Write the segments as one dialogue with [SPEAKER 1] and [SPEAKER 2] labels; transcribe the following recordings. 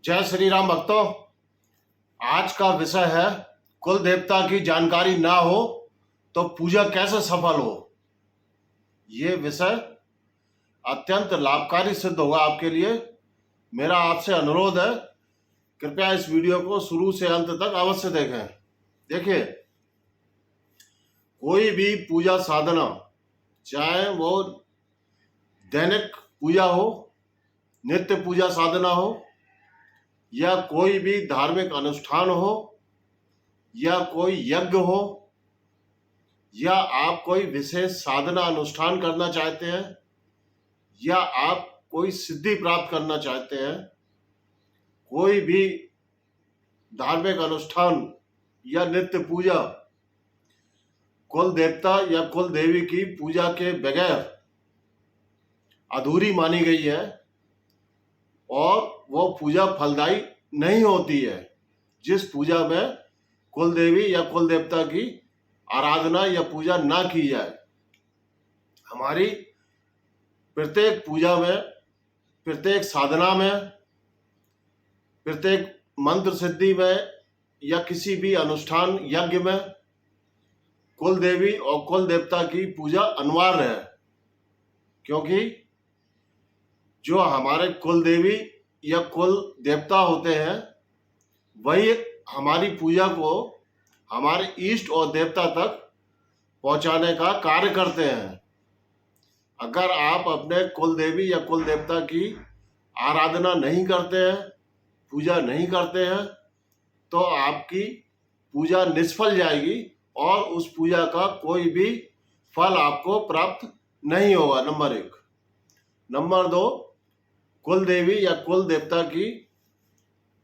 [SPEAKER 1] जय श्री राम भक्तों। आज का विषय है कुल देवता की जानकारी ना हो तो पूजा कैसे सफल हो। ये विषय अत्यंत लाभकारी सिद्ध होगा आपके लिए। मेरा आपसे अनुरोध है, कृपया इस वीडियो को शुरू से अंत तक अवश्य देखें। देखिए, कोई भी पूजा साधना, चाहे वो दैनिक पूजा हो, नित्य पूजा साधना हो, या कोई भी धार्मिक अनुष्ठान हो, या कोई यज्ञ हो, या आप कोई विशेष साधना अनुष्ठान करना चाहते हैं, या आप कोई सिद्धि प्राप्त करना चाहते हैं, कोई भी धार्मिक अनुष्ठान या नित्य पूजा कुल देवता या कुल देवी की पूजा के बगैर अधूरी मानी गई है और वो पूजा फलदायी नहीं होती है। जिस पूजा में कुल देवी या कुल देवता की आराधना या पूजा ना की जाए। हमारी प्रत्येक पूजा में, प्रत्येक साधना में, प्रत्येक मंत्र सिद्धि में या किसी भी अनुष्ठान यज्ञ में कुल देवी और कुल देवता की पूजा अनिवार्य है। क्योंकि जो हमारे कुल देवी या कुल देवता होते हैं वही हमारी पूजा को हमारे इष्ट और देवता तक पहुंचाने का कार्य करते हैं। अगर आप अपने कुल देवी या कुल देवता की आराधना नहीं करते हैं, पूजा नहीं करते हैं, तो आपकी पूजा निष्फल जाएगी और उस पूजा का कोई भी फल आपको प्राप्त नहीं होगा। नंबर 1। नंबर 2, कुल देवी या कुल देवता की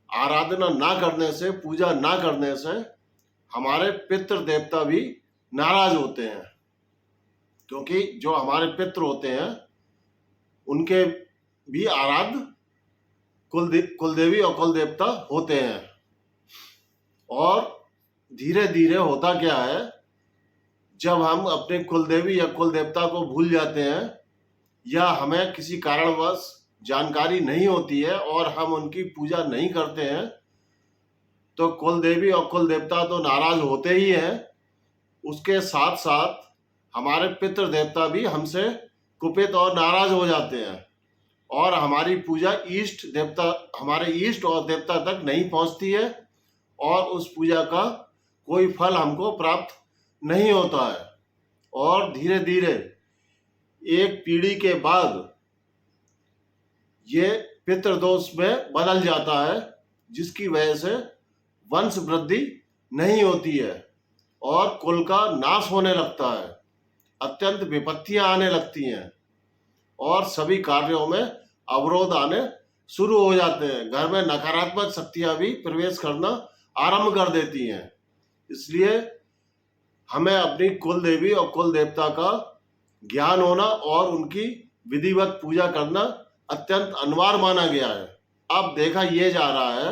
[SPEAKER 1] आराधना ना करने से, पूजा ना करने से हमारे पितृ देवता भी नाराज होते हैं। क्योंकि जो हमारे पितृ होते हैं उनके भी आराध्य कुल देवी और कुल देवता होते हैं। और धीरे धीरे होता क्या है, जब हम अपने कुल देवी या कुल देवता को भूल जाते हैं या हमें किसी कारणवश जानकारी नहीं होती है और हम उनकी पूजा नहीं करते हैं, तो कुल देवी और कुल देवता तो नाराज होते ही हैं, उसके साथ साथ हमारे पितृ देवता भी हमसे कुपित और नाराज हो जाते हैं और हमारी पूजा हमारे इष्ट और देवता तक नहीं पहुंचती है और उस पूजा का कोई फल हमको प्राप्त नहीं होता है। और धीरे धीरे एक पीढ़ी के बाद ये पितृदोष में बदल जाता है, जिसकी वजह से वंश वृद्धि नहीं होती है और कुल का नाश होने लगता है, अत्यंत विपत्तियां आने लगती हैं और सभी कार्यों में अवरोध आने शुरू हो जाते हैं। घर में नकारात्मक शक्तियां भी प्रवेश करना आरंभ कर देती हैं। इसलिए हमें अपनी कुल देवी और कुल देवता का ज्ञान होना और उनकी विधिवत पूजा करना अत्यंत अनिवार्य माना गया है। अब देखा यह जा रहा है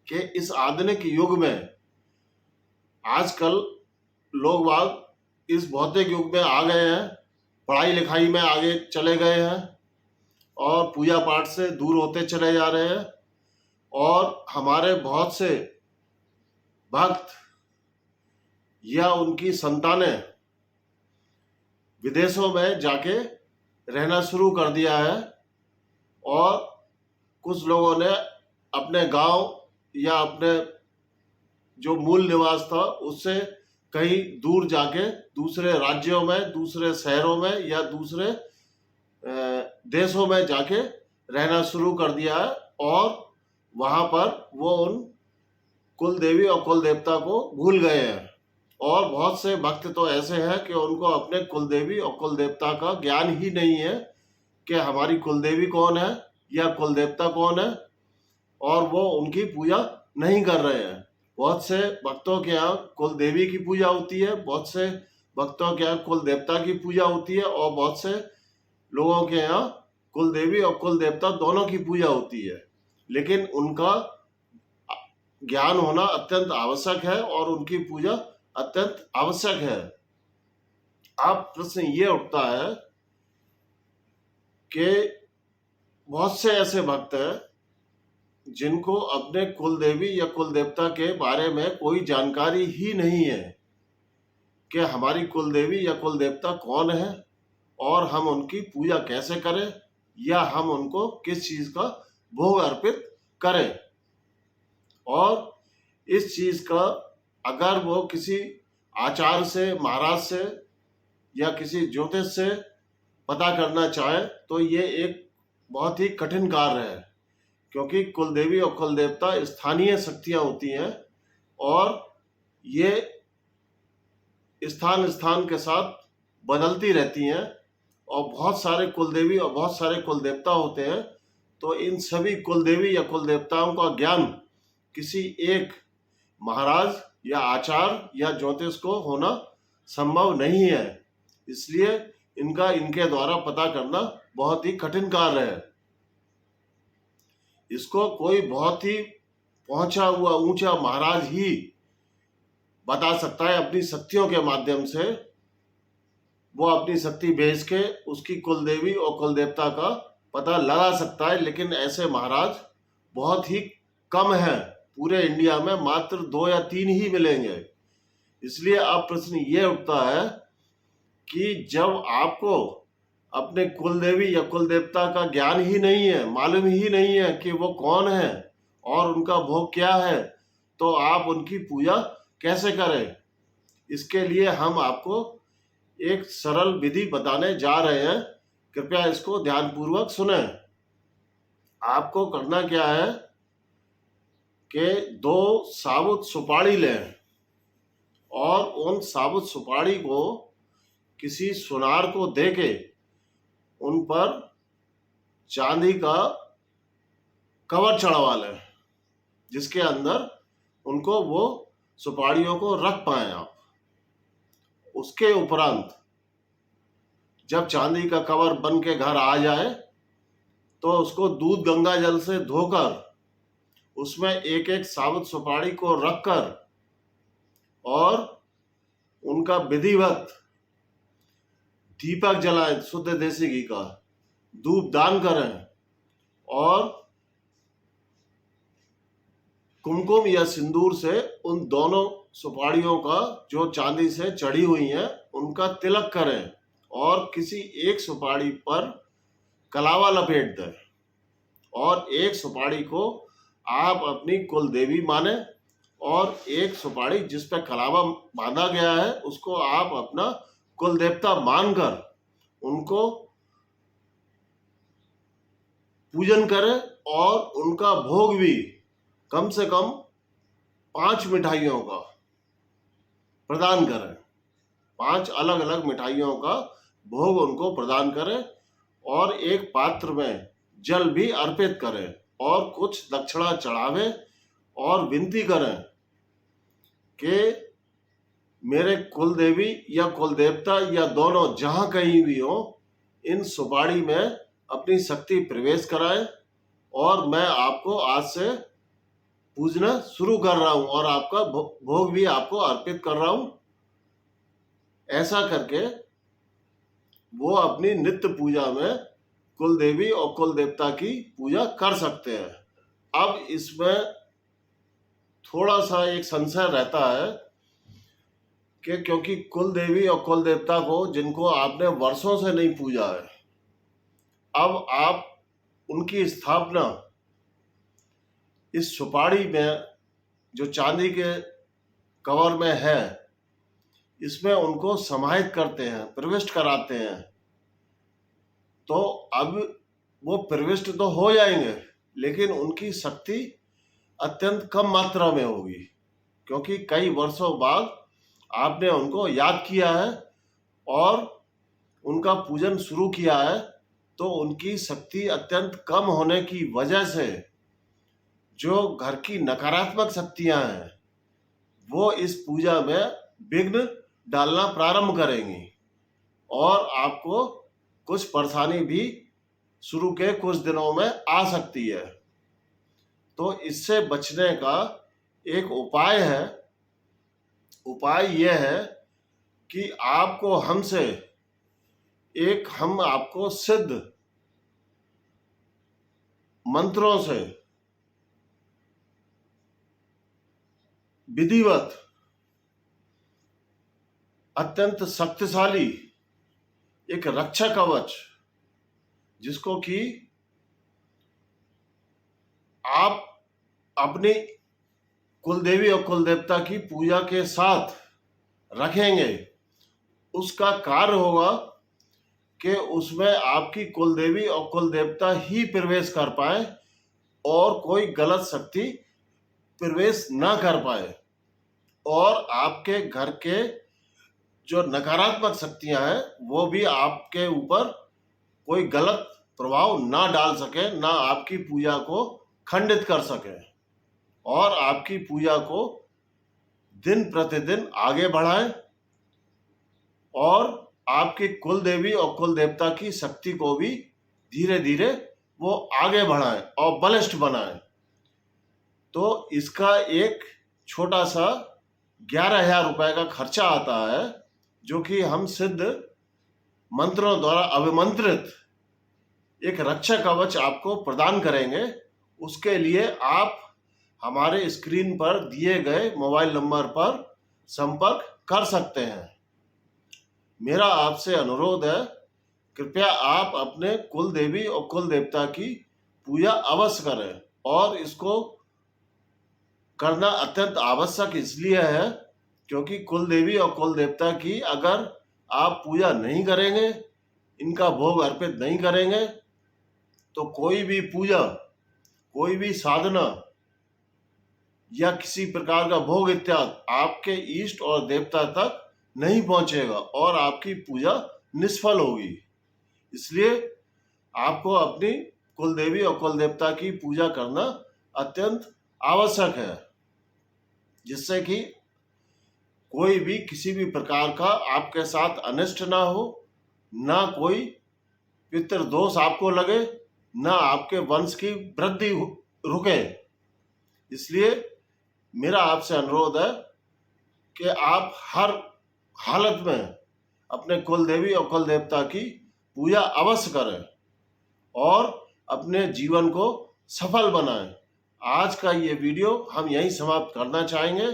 [SPEAKER 1] कि इस आधुनिक युग में आजकल लोग बाग इस भौतिक युग में आ गए हैं, पढ़ाई लिखाई में आगे चले गए हैं और पूजा पाठ से दूर होते चले जा रहे हैं। और हमारे बहुत से भक्त या उनकी संतानें विदेशों में जाके रहना शुरू कर दिया है और कुछ लोगों ने अपने गांव या अपने जो मूल निवास था उससे कहीं दूर जाके दूसरे राज्यों में, दूसरे शहरों में या दूसरे देशों में जाके रहना शुरू कर दिया है और वहां पर वो उन कुल देवी और कुल देवता को भूल गए हैं। और बहुत से भक्त तो ऐसे हैं कि उनको अपने कुल देवी और कुल देवता का ज्ञान ही नहीं है कि हमारी कुल देवी कौन है या कुल देवता कौन है, और वो उनकी पूजा नहीं कर रहे हैं। बहुत से भक्तों के यहाँ कुल देवी की पूजा होती है, बहुत से भक्तों के यहाँ कुल देवता की पूजा होती है और बहुत से लोगों के यहाँ कुल देवी और कुल देवता दोनों की पूजा होती है। लेकिन उनका ज्ञान होना अत्यंत आवश्यक है और उनकी पूजा अत्यंत आवश्यक है। अब प्रश्न ये उठता है कि बहुत से ऐसे भक्त हैं जिनको अपने कुल देवी या कुल देवता के बारे में कोई जानकारी ही नहीं है कि हमारी कुल देवी या कुल देवता कौन है और हम उनकी पूजा कैसे करें या हम उनको किस चीज का भोग अर्पित करें। और इस चीज का अगर वो किसी आचार्य से, महाराज से या किसी ज्योतिष से पता करना चाहे तो ये एक बहुत ही कठिन कार्य है, क्योंकि कुल देवी और कुल देवता स्थानीय शक्तियां होती हैं और ये स्थान स्थान के साथ बदलती रहती हैं और बहुत सारे कुल देवी और बहुत सारे कुल देवता होते हैं। तो इन सभी कुल देवी या कुल देवताओं का ज्ञान किसी एक महाराज या आचार्य या ज्योतिष को होना संभव नहीं है, इसलिए इनका इनके द्वारा पता करना बहुत ही कठिन कार्य है। इसको कोई बहुत ही पहुंचा हुआ ऊंचा महाराज ही बता सकता है अपनी शक्तियों के माध्यम से। वो अपनी शक्ति भेज के उसकी कुल देवी और कुल देवता का पता लगा सकता है, लेकिन ऐसे महाराज बहुत ही कम हैं। पूरे इंडिया में मात्र 2 या 3 ही मिलेंगे। इसलिए अब प्रश्न ये उठता है कि जब आपको अपने कुल देवी या कुल देवता का ज्ञान ही नहीं है, मालूम ही नहीं है कि वो कौन है और उनका भोग क्या है, तो आप उनकी पूजा कैसे करें। इसके लिए हम आपको एक सरल विधि बताने जा रहे हैं, कृपया इसको ध्यानपूर्वक सुने। आपको करना क्या है कि 2 साबुत सुपारी लें और उन साबुत सुपारी को किसी सुनार को देके उन पर चांदी का कवर चढ़वा लें, जिसके अंदर उनको वो सुपारियों को रख पाए आप। उसके उपरांत जब चांदी का कवर बन के घर आ जाए तो उसको दूध गंगा जल से धोकर उसमें एक एक साबुत सुपारी को रखकर और उनका विधिवत दीपक जलाएं, शुद्ध देसी घी का धूप दान करें और कुमकुम या सिंदूर से उन दोनों सुपारियों का जो चांदी से चढ़ी हुई हैं उनका तिलक करें और किसी एक सुपारी पर कलावा लपेट दें और एक सुपारी को आप अपनी कुल देवी माने और एक सुपारी जिस पर कलावा बांधा गया है उसको आप अपना कुल देवता मानकर उनको पूजन करें और उनका भोग भी कम से कम 5 मिठाइयों का प्रदान करें। 5 अलग अलग मिठाइयों का भोग उनको प्रदान करें और एक पात्र में जल भी अर्पित करें और कुछ दक्षिणा चढ़ावें और विनती करें कि मेरे कुल देवी या कुल देवता या दोनों जहां कहीं भी हो, इन सुपारी में अपनी शक्ति प्रवेश कराएं और मैं आपको आज से पूजना शुरू कर रहा हूं और आपका भोग भी आपको अर्पित कर रहा हूं। ऐसा करके वो अपनी नित्य पूजा में कुल देवी और कुल देवता की पूजा कर सकते हैं। अब इसमें थोड़ा सा एक संशय रहता है कि क्योंकि कुल देवी और कुल देवता को जिनको आपने वर्षों से नहीं पूजा है, अब आप उनकी स्थापना इस सुपारी में जो चांदी के कवर में है इसमें उनको समाहित करते हैं, प्रविष्ट कराते हैं। तो अब वो प्रविष्ट तो हो जाएंगे लेकिन उनकी शक्ति अत्यंत कम मात्रा में होगी, क्योंकि कई वर्षों बाद आपने उनको याद किया है और उनका पूजन शुरू किया है। तो उनकी शक्ति अत्यंत कम होने की वजह से जो घर की नकारात्मक शक्तियां हैं वो इस पूजा में विघ्न डालना प्रारंभ करेंगी और आपको कुछ परेशानी भी शुरू के कुछ दिनों में आ सकती है। तो इससे बचने का एक उपाय है। उपाय यह है कि आपको हमसे हम आपको सिद्ध मंत्रों से विधिवत अत्यंत शक्तिशाली एक रक्षा कवच, जिसको कि आप अपनी कुलदेवी और कुलदेवता की पूजा के साथ रखेंगे, उसका कार्य होगा कि उसमें आपकी कुलदेवी और कुलदेवता ही प्रवेश कर पाए और कोई गलत शक्ति प्रवेश ना कर पाए, और आपके घर के जो नकारात्मक शक्तियां हैं वो भी आपके ऊपर कोई गलत प्रभाव ना डाल सके, ना आपकी पूजा को खंडित कर सके, और आपकी पूजा को दिन प्रतिदिन आगे बढ़ाए और आपकी कुल देवी और कुल देवता की शक्ति को भी धीरे धीरे वो आगे बढ़ाएं और बलिष्ठ बनाएं। तो इसका एक छोटा सा 11,000 रुपए का खर्चा आता है, जो कि हम सिद्ध मंत्रों द्वारा अभिमंत्रित एक रक्षा कवच आपको प्रदान करेंगे। उसके लिए आप हमारे स्क्रीन पर दिए गए मोबाइल नंबर पर संपर्क कर सकते हैं। मेरा आपसे अनुरोध है, कृपया आप अपने कुल देवी और कुल देवता की पूजा अवश्य करें, और इसको करना अत्यंत आवश्यक इसलिए है क्योंकि कुल देवी और कुल देवता की अगर आप पूजा नहीं करेंगे, इनका भोग अर्पित नहीं करेंगे, तो कोई भी पूजा, कोई भी साधना या किसी प्रकार का भोग इत्यादि आपके इष्ट और देवता तक नहीं पहुंचेगा और आपकी पूजा निष्फल होगी। इसलिए आपको अपनी कुल देवी और कुल देवता की पूजा करना अत्यंत आवश्यक है, जिससे कि कोई भी किसी भी प्रकार का आपके साथ अनिष्ट ना हो, ना कोई पितृदोष आपको लगे, ना आपके वंश की वृद्धि रुके। इसलिए मेरा आपसे अनुरोध है कि आप हर हालत में अपने कुल देवी और कुल देवता की पूजा अवश्य करें और अपने जीवन को सफल बनाएं। आज का ये वीडियो हम यहीं समाप्त करना चाहेंगे,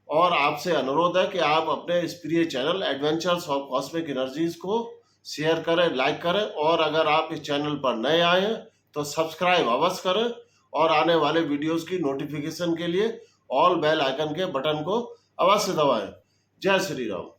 [SPEAKER 1] और आपसे अनुरोध है कि आप अपने इस प्रिय channel adventures of cosmic energies को शेयर करें, लाइक करें, और अगर आप इस चैनल पर नए आए हैं तो सब्सक्राइब अवश्य करें, और आने वाले वीडियोस की नोटिफिकेशन के लिए ऑल बेल आइकन के बटन को अवश्य दबाएं। जय श्री राम।